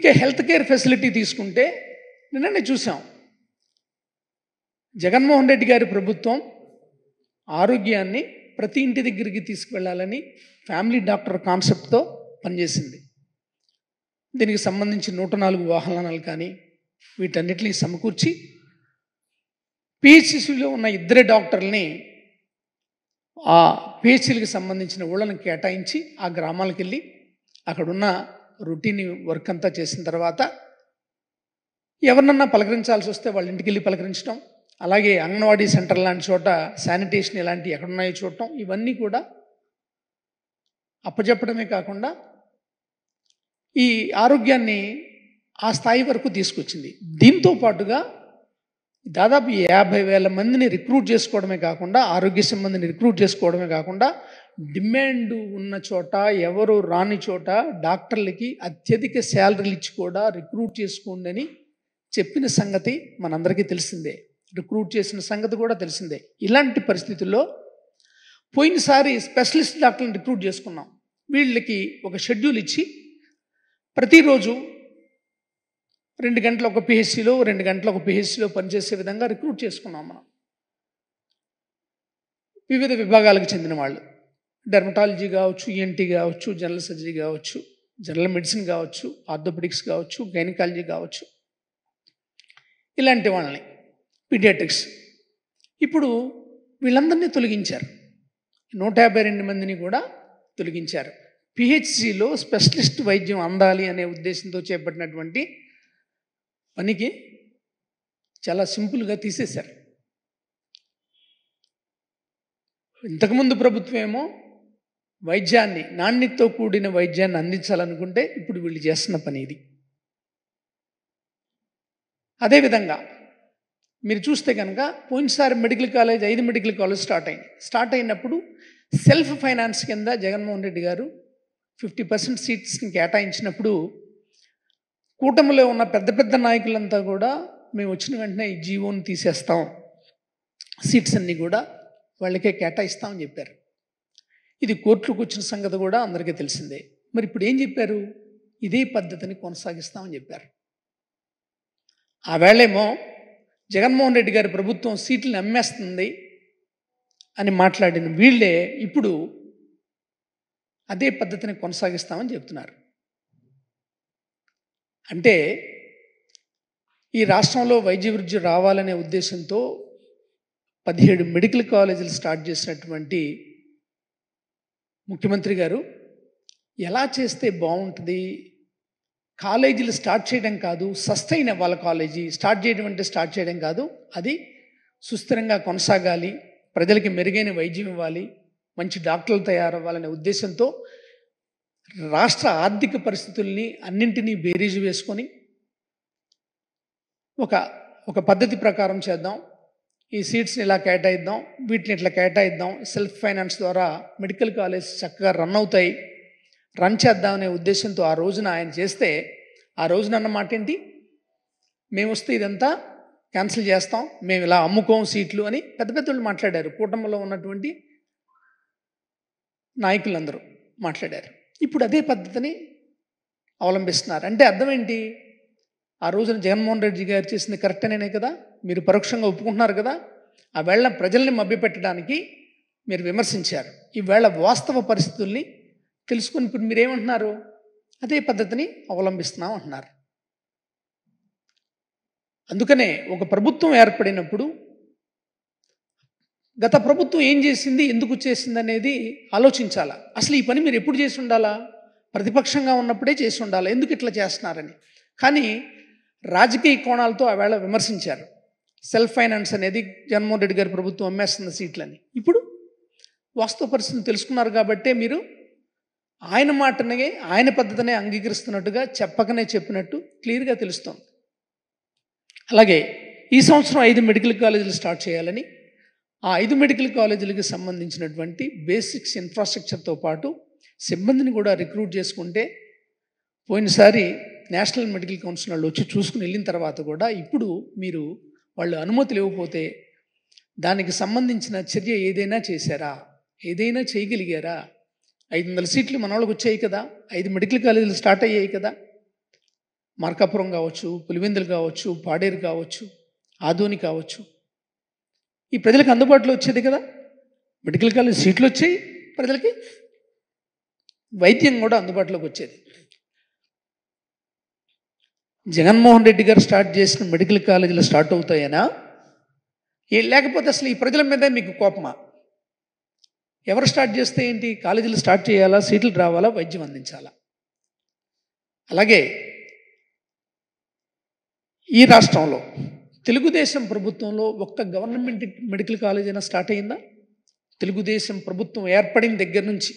ఇక health care facility తీసుకుంటే నిన్ననే చూసాం, జగన్మోహన్ రెడ్డి గారి ప్రభుత్వం ఆరోగ్యాన్ని ప్రతి ఇంటి దగ్గరికి తీసుకువెళ్ళాలని ఫ్యామిలీ డాక్టర్ కాన్సెప్ట్తో పనిచేసింది. దీనికి సంబంధించి 104 వాహనాలు కానీ వీటన్నిటిని సమకూర్చి పిహెచ్సిలో ఉన్న 2 డాక్టర్లని ఆ పిహెచ్సిలకు సంబంధించిన ఊళ్ళని కేటాయించి ఆ గ్రామాలకు వెళ్ళి అక్కడున్న రొటీన్ వర్క్ అంతా చేసిన తర్వాత ఎవరినన్నా పలకరించాల్సి వస్తే వాళ్ళ ఇంటికి వెళ్ళి పలకరించడం, అలాగే అంగన్వాడీ సెంటర్ లాంటి చోట శానిటేషన్ ఇలాంటివి ఎక్కడున్నాయో చూడటం, ఇవన్నీ కూడా అప్పచెప్పడమే కాకుండా ఈ ఆరోగ్యాన్ని ఆ స్థాయి వరకు తీసుకొచ్చింది. దీంతో పాటుగా దాదాపు 50,000 మందిని రిక్రూట్ చేసుకోవడమే కాకుండా, ఆరోగ్య సిబ్బందిని రిక్రూట్ చేసుకోవడమే కాకుండా, డిమాండ్ ఉన్న చోట, ఎవరు రాని చోట డాక్టర్లకి అత్యధిక శాలరీలు ఇచ్చి కూడా రిక్రూట్ చేసుకోండి అని చెప్పిన సంగతి మనందరికీ తెలిసిందే. రిక్రూట్ చేసిన సంగతి కూడా తెలిసిందే. ఇలాంటి పరిస్థితుల్లో పోయినసారి స్పెషలిస్ట్ డాక్టర్లను రిక్రూట్ చేసుకున్నాం. వీళ్ళకి ఒక షెడ్యూల్ ఇచ్చి ప్రతిరోజు 2 గంటలు ఒక పిహెచ్సిలో, 2 గంటలు ఒక పిహెచ్సిలో పనిచేసే విధంగా రిక్రూట్ చేసుకున్నాం మనం. వివిధ విభాగాలకు చెందిన వాళ్ళు, డెర్మటాలజీ కావచ్చు, ఈఎన్టీ కావచ్చు, జనరల్ సర్జరీ కావచ్చు, జనరల్ మెడిసిన్ కావచ్చు, ఆర్థోపెడిక్స్ కావచ్చు, గైనకాలజీ కావచ్చు, ఇలాంటి వాళ్ళని, పీడియాట్రిక్స్. ఇప్పుడు వీళ్ళందరినీ తొలగించారు. 152 మందిని కూడా తొలగించారు. పిహెచ్సిలో స్పెషలిస్ట్ వైద్యం అందాలి అనే ఉద్దేశంతో చేపట్టినటువంటి పనికి చాలా సింపుల్గా తీసేశారు. ఇంతకుముందు ప్రభుత్వం ఏమో వైద్యాన్ని, నాణ్యతతో కూడిన వైద్యాన్ని అందించాలనుకుంటే ఇప్పుడు వీళ్ళు చేస్తున్న పని ఇది. అదేవిధంగా మీరు చూస్తే కనుక పోయినసారి 5 మెడికల్ కాలేజ్ స్టార్ట్ అయినప్పుడు సెల్ఫ్ ఫైనాన్స్ కింద జగన్మోహన్ రెడ్డి గారు 50% సీట్స్ని కేటాయించినప్పుడు కూటమిలో ఉన్న పెద్ద పెద్ద నాయకులంతా కూడా మేము వచ్చిన వెంటనే ఈ జీవోని తీసేస్తాం, సీట్స్ అన్నీ కూడా వాళ్ళకే కేటాయిస్తామని చెప్పారు. ఇది కోర్టులకు వచ్చిన సంగతి కూడా అందరికీ తెలిసిందే. మరి ఇప్పుడు ఏం చెప్పారు? ఇదే పద్ధతిని కొనసాగిస్తామని చెప్పారు. ఆ వేళేమో జగన్మోహన్ రెడ్డి గారి ప్రభుత్వం సీట్లను అమ్మేస్తుంది అని మాట్లాడిన వీళ్ళే ఇప్పుడు అదే పద్ధతిని కొనసాగిస్తామని చెప్తున్నారు. అంటే ఈ రాష్ట్రంలో వైద్య వృద్ధి రావాలనే ఉద్దేశంతో 17 మెడికల్ కాలేజీలు స్టార్ట్ చేసినటువంటి ముఖ్యమంత్రి గారు ఎలా చేస్తే బాగుంటుంది, కాలేజీలు స్టార్ట్ చేయడం కాదు, సస్టైన్ అవ్వాలి. కాలేజీ స్టార్ట్ చేయడం కాదు, అది సుస్థిరంగా కొనసాగాలి, ప్రజలకి మెరుగైన వైద్యం ఇవ్వాలి, మంచి డాక్టర్లు తయారవ్వాలనే ఉద్దేశంతో రాష్ట్ర ఆర్థిక పరిస్థితుల్ని అన్నింటినీ బేరీజు వేసుకొని ఒక పద్ధతి ప్రకారం చేద్దాం, ఈ సీట్స్ని ఇలా కేటాయిద్దాం, వీటిని ఇట్లా కేటాయిద్దాం, సెల్ఫ్ ఫైనాన్స్ ద్వారా మెడికల్ కాలేజ్ చక్కగా రన్ చేద్దామనే ఉద్దేశంతో ఆ రోజున ఆయన చేస్తే, ఆ రోజున అన్నమాట ఏంటి, మేము వస్తే ఇదంతా క్యాన్సిల్ చేస్తాం, మేము ఇలా అమ్ముకోం సీట్లు అని పెద్ద పెద్దలు మాట్లాడారు. కూటమిలో ఉన్నటువంటి నాయకులందరూ మాట్లాడారు. ఇప్పుడు అదే పద్ధతిని అవలంబిస్తున్నారు. అంటే అర్థం ఏంటి? ఆ రోజున జగన్మోహన్ రెడ్డి గారు చేసింది కరెక్ట్ అనేనే కదా, మీరు పరోక్షంగా ఒప్పుకుంటున్నారు కదా. ఆ వేళ ప్రజల్ని మభ్యపెట్టడానికి మీరు విమర్శించారు. ఈవేళ వాస్తవ పరిస్థితుల్ని తెలుసుకుని ఇప్పుడు మీరేమంటున్నారు? అదే పద్ధతిని అవలంబిస్తున్నాం అంటున్నారు. అందుకనే ఒక ప్రభుత్వం ఏర్పడినప్పుడు గత ప్రభుత్వం ఏం చేసింది, ఎందుకు చేసింది అనేది ఆలోచించాలా. అసలు ఈ పని మీరు ఎప్పుడు చేసి ఉండాలా? ప్రతిపక్షంగా ఉన్నప్పుడే చేసి ఉండాలి, ఎందుకు ఇట్లా చేస్తున్నారని. కానీ రాజకీయ కోణాలతో ఆవేళ విమర్శించారు. సెల్ఫ్ ఫైనాన్స్ అనేది జగన్మోహన్ రెడ్డి గారి ప్రభుత్వం అమ్మేస్తున్న సీట్లని. ఇప్పుడు వాస్తవ పరిస్థితిని తెలుసుకున్నారు కాబట్టే మీరు ఆయన మాటనే, ఆయన పద్ధతినే అంగీకరిస్తున్నట్టుగా చెప్పకనే చెప్పినట్టు క్లియర్గా తెలుస్తోంది. అలాగే ఈ సంవత్సరం 5 మెడికల్ కాలేజీలు స్టార్ట్ చేయాలని, ఆ 5 మెడికల్ కాలేజీలకు సంబంధించినటువంటి బేసిక్స్ ఇన్ఫ్రాస్ట్రక్చర్తో పాటు సిబ్బందిని కూడా రిక్రూట్ చేసుకుంటే, పోయినసారి నేషనల్ మెడికల్ కౌన్సిల్ వాళ్ళు వచ్చి చూసుకుని వెళ్ళిన తర్వాత కూడా ఇప్పుడు మీరు వాళ్ళు అనుమతులు ఇవ్వకపోతే దానికి సంబంధించిన చర్య ఏదైనా చేశారా, ఏదైనా చేయగలిగారా? 500 సీట్లు మన వాళ్ళకి వచ్చాయి కదా, 5 మెడికల్ కాలేజీలు స్టార్ట్ అయ్యాయి కదా, మార్కాపురం కావచ్చు, పులివెందులు కావచ్చు, పాడేరు కావచ్చు, ఆదోని కావచ్చు, ఈ ప్రజలకు అందుబాటులో వచ్చేది కదా. మెడికల్ కాలేజ్ సీట్లు వచ్చాయి, ప్రజలకి వైద్యం కూడా అందుబాటులోకి వచ్చేది. జగన్మోహన్ రెడ్డి గారు స్టార్ట్ చేసిన మెడికల్ కాలేజీలు స్టార్ట్ అవుతాయనా, లేకపోతే అసలు ఈ ప్రజల మీద మీకు కోపమా? ఎవరు స్టార్ట్ చేస్తే ఏంటి? కాలేజీలు స్టార్ట్ చేయాలా, సీట్లు రావాలా, వైద్యం అందించాలా. అలాగే ఈ రాష్ట్రంలో తెలుగుదేశం ప్రభుత్వంలో ఒక్క గవర్నమెంట్ మెడికల్ కాలేజ్ అయినా స్టార్ట్ అయిందా? తెలుగుదేశం ప్రభుత్వం ఏర్పడిన దగ్గర నుంచి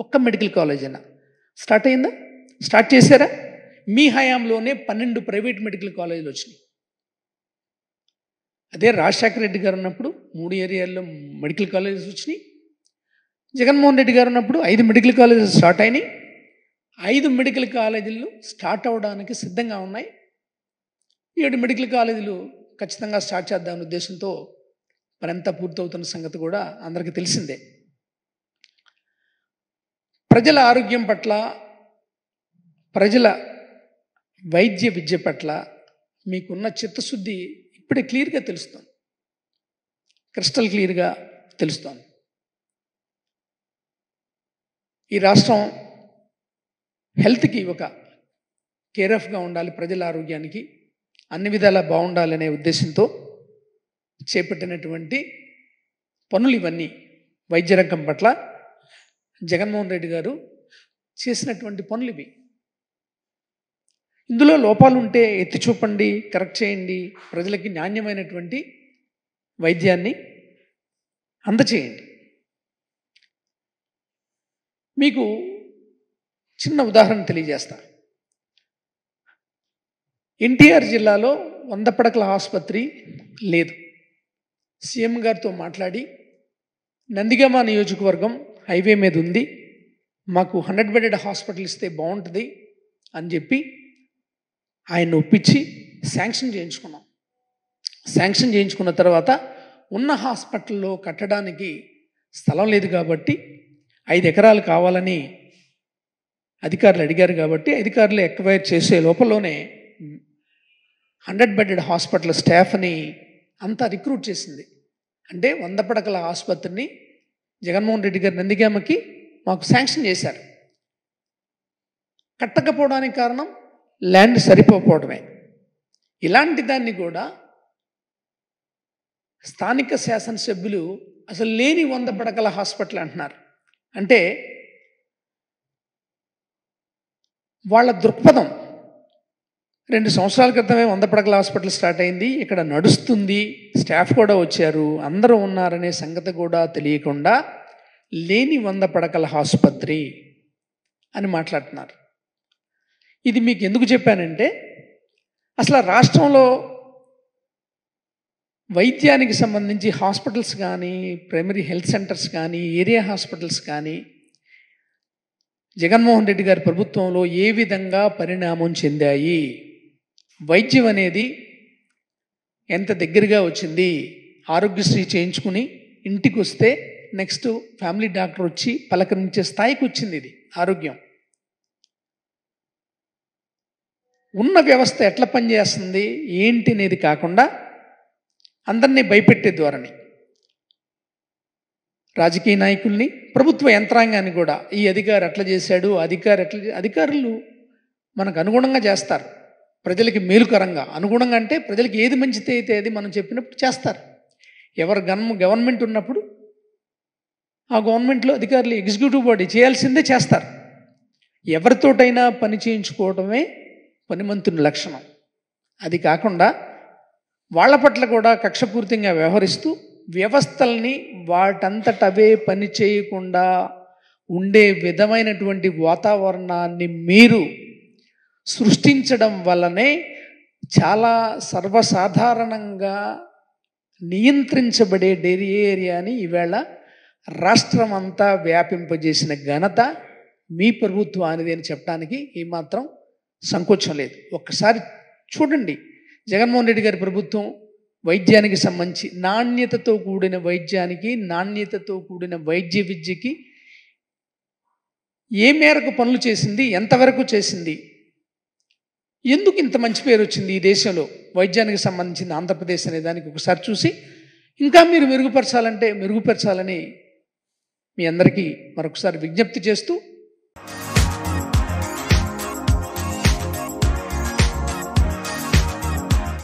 ఒక్క మెడికల్ కాలేజ్ అయినా స్టార్ట్ అయిందా? స్టార్ట్ చేశారా? మీ హయాంలోనే 12 ప్రైవేట్ మెడికల్ కాలేజీలు వచ్చినాయి. అదే రాజశేఖర రెడ్డి గారు ఉన్నప్పుడు 3 ఏరియాల్లో మెడికల్ కాలేజెస్ వచ్చినాయి. జగన్మోహన్ రెడ్డి గారు ఉన్నప్పుడు 5 మెడికల్ కాలేజెస్ స్టార్ట్ అయినాయి. 5 మెడికల్ కాలేజీలు స్టార్ట్ అవ్వడానికి సిద్ధంగా ఉన్నాయి. 7 మెడికల్ కాలేజీలు ఖచ్చితంగా స్టార్ట్ చేద్దామనే ఉద్దేశంతో పనంతా పూర్తవుతున్న సంగతి కూడా అందరికీ తెలిసిందే. ప్రజల ఆరోగ్యం పట్ల, ప్రజల వైద్య విద్య పట్ల మీకున్న చిత్తశుద్ధి ఇప్పుడే క్లియర్గా తెలుస్తుంది, క్రిస్టల్ క్లియర్గా తెలుస్తోంది. ఈ రాష్ట్రం హెల్త్కి ఒక కేర్ ఆఫ్గా ఉండాలి, ప్రజల ఆరోగ్యానికి అన్ని విధాలా బాగుండాలనే ఉద్దేశంతో చేపట్టినటువంటి పనులు ఇవన్నీ. వైద్య రంగం పట్ల జగన్మోహన్ రెడ్డి గారు చేసినటువంటి పనులు ఇవి. ఇందులో లోపాలు ఉంటే ఎత్తి చూపండి, కరెక్ట్ చేయండి, ప్రజలకి నాణ్యమైనటువంటి వైద్యాన్ని అందచేయండి. మీకు చిన్న ఉదాహరణ తెలియజేస్తా. ఎన్టీఆర్ జిల్లాలో 100 పడకల ఆసుపత్రి లేదు. సీఎం గారితో మాట్లాడి నందిగామ నియోజకవర్గం హైవే మీద ఉంది, మాకు 100 బెడెడ్ హాస్పిటల్ ఇస్తే బాగుంటుంది అని చెప్పి ఆయన ఒప్పించి శాంక్షన్ చేయించుకున్నాం. శాంక్షన్ చేయించుకున్న తర్వాత ఉన్న హాస్పిటల్లో కట్టడానికి స్థలం లేదు కాబట్టి 5 ఎకరాలు కావాలని అధికారులు అడిగారు. కాబట్టి అధికారులు ఎక్వైర్ చేసే లోపలనే 100 బెడెడ్ హాస్పిటల్ స్టాఫ్ని అంతా రిక్రూట్ చేసింది. అంటే 100 పడకల ఆసుపత్రిని జగన్మోహన్ రెడ్డి గారు నందిగామకి మాకు శాంక్షన్ చేశారు. కట్టకపోవడానికి కారణం ల్యాండ్ సరిపోకపోవడమే. ఇలాంటి దాన్ని కూడా స్థానిక శాసనసభ్యులు అసలు లేని 100 పడకల హాస్పిటల్ అంటున్నారు. అంటే వాళ్ళ దృక్పథం 2 సంవత్సరాల క్రితమే 100 పడకల హాస్పిటల్ స్టార్ట్ అయింది, ఇక్కడ నడుస్తుంది, స్టాఫ్ కూడా వచ్చారు, అందరూ ఉన్నారనే సంగతి కూడా తెలియకుండా లేని 100 పడకల ఆసుపత్రి అని మాట్లాడుతున్నారు. ఇది మీకు ఎందుకు చెప్పానంటే, అసలు రాష్ట్రంలో వైద్యానికి సంబంధించి హాస్పిటల్స్ కానీ, ప్రైమరీ హెల్త్ సెంటర్స్ కానీ, ఏరియా హాస్పిటల్స్ కానీ జగన్మోహన్ రెడ్డి గారి ప్రభుత్వంలో ఏ విధంగా పరిణామం చెందాయి, వైద్యం అనేది ఎంత దగ్గరగా వచ్చింది, ఆరోగ్యశ్రీ చేయించుకుని ఇంటికి వస్తే నెక్స్ట్ ఫ్యామిలీ డాక్టర్ వచ్చి పలకరించే స్థాయికి వచ్చింది ఇది ఆరోగ్యం. ఉన్న వ్యవస్థ ఎట్లా పనిచేస్తుంది ఏంటి అనేది కాకుండా అందరినీ భయపెట్టే ధోరణి, రాజకీయ నాయకుల్ని, ప్రభుత్వ యంత్రాంగాన్ని కూడా ఈ అధికారి అట్లా చేశాడు, అధికారులు మనకు అనుగుణంగా చేస్తారు, ప్రజలకి మేలుకరంగా అనుగుణంగా. అంటే ప్రజలకి ఏది మంచిది అయితే అది మనం చెప్పినప్పుడు చేస్తారు. ఎవరు గవర్నమెంట్ ఉన్నప్పుడు ఆ గవర్నమెంట్లో అధికారులు ఎగ్జిక్యూటివ్ బాడీ చేయాల్సిందే చేస్తారు. ఎవరితోటైనా పని చేయించుకోవడమే పనిమంతుని లక్షణం. అది కాకుండా వాళ్ళ పట్ల కూడా కక్షపూరితంగా వ్యవహరిస్తూ వ్యవస్థల్ని వాటంతటవే పని చేయకుండా ఉండే విధమైనటువంటి వాతావరణాన్ని మీరు సృష్టించడం వల్లనే చాలా సర్వసాధారణంగా నియంత్రించబడే డైరీ ఏరియాని ఈవేళ రాష్ట్రం అంతా వ్యాపింపజేసిన ఘనత మీ ప్రభుత్వానిది అని చెప్పడానికి ఏమాత్రం సంకోచం లేదు. ఒక్కసారి చూడండి, జగన్మోహన్ రెడ్డి గారి ప్రభుత్వం వైద్యానికి సంబంధించి నాణ్యతతో కూడిన వైద్యానికి, నాణ్యతతో కూడిన వైద్య విద్యకి ఏ మేరకు పనులు చేసింది, ఎంతవరకు చేసింది, ఎందుకు ఇంత మంచి పేరు వచ్చింది ఈ దేశంలో వైద్యానికి సంబంధించిన ఆంధ్రప్రదేశ్ అనే దానికి ఒకసారి చూసి ఇంకా మీరు మెరుగుపరచాలని మీ అందరికీ మరొకసారి విజ్ఞప్తి చేస్తూ